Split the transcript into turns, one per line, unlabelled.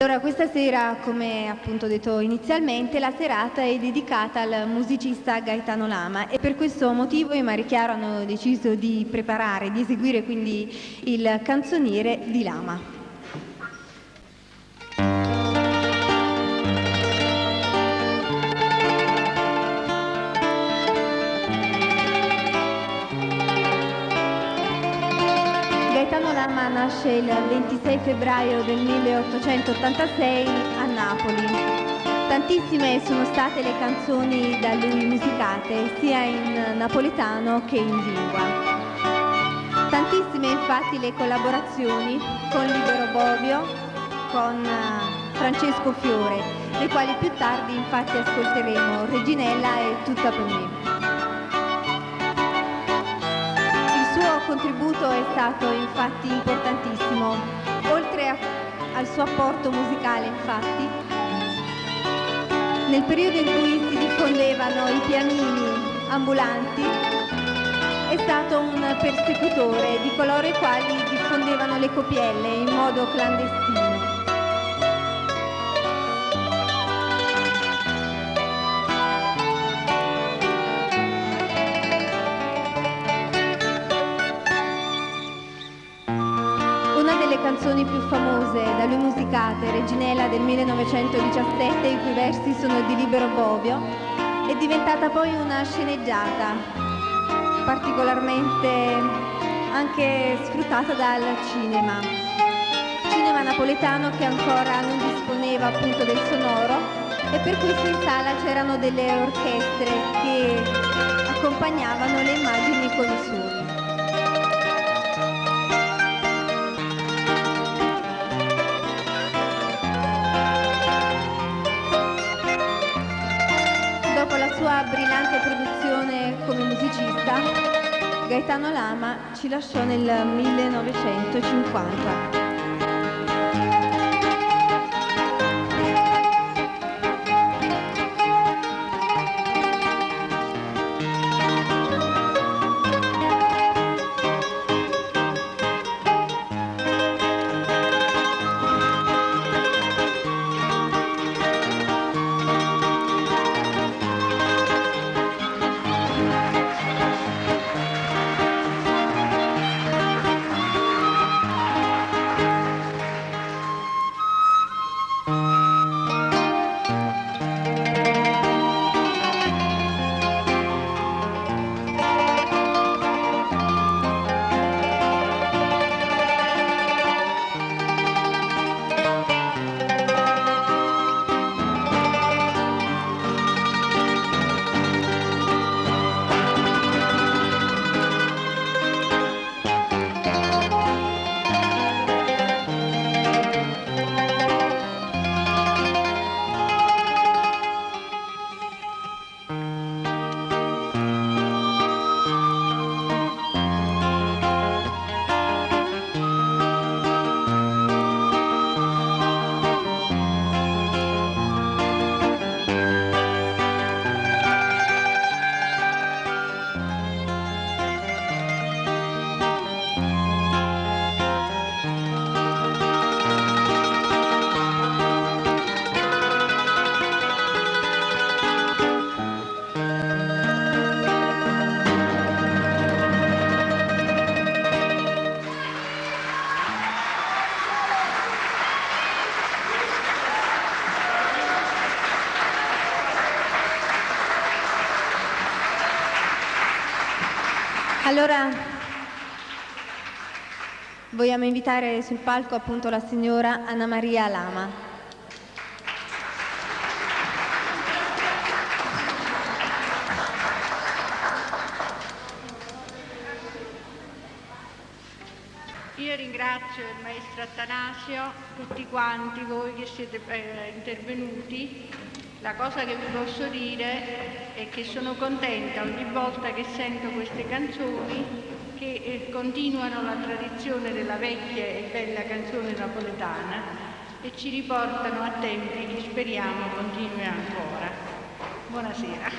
Allora, questa sera, come appunto detto inizialmente, la serata è dedicata al musicista Gaetano Lama e per questo motivo io e Maria Chiara hanno deciso di preparare, di eseguire quindi il canzoniere di Lama. Gaetano Lama nasce il 26 febbraio del 1886 a Napoli. Tantissime sono state le canzoni da lui musicate, sia in napoletano che in lingua. Tantissime infatti le collaborazioni con Libero Bovio, con Francesco Fiore, le quali più tardi infatti ascolteremo Reginella e Tutta per me. Il suo contributo è stato infatti importantissimo. Oltre al suo apporto musicale, infatti, nel periodo in cui si diffondevano i pianini ambulanti, è stato un persecutore di coloro i quali diffondevano le copielle in modo clandestino. Le canzoni più famose da lui musicate, Reginella del 1917, i cui versi sono di Libero Bovio, è diventata poi una sceneggiata particolarmente anche sfruttata dal cinema napoletano, che ancora non disponeva appunto del sonoro, e per questo in sala c'erano delle orchestre che accompagnavano le immagini con i suoni. Dopo la sua brillante produzione come musicista, Gaetano Lama ci lasciò nel 1950. Allora, vogliamo invitare sul palco appunto la signora Anna Maria Lama.
Io ringrazio il maestro Attanasio, tutti quanti voi che siete intervenuti. La cosa che vi posso dire è che sono contenta ogni volta che sento queste canzoni che continuano la tradizione della vecchia e bella canzone napoletana e ci riportano a tempi che speriamo continuino ancora. Buonasera.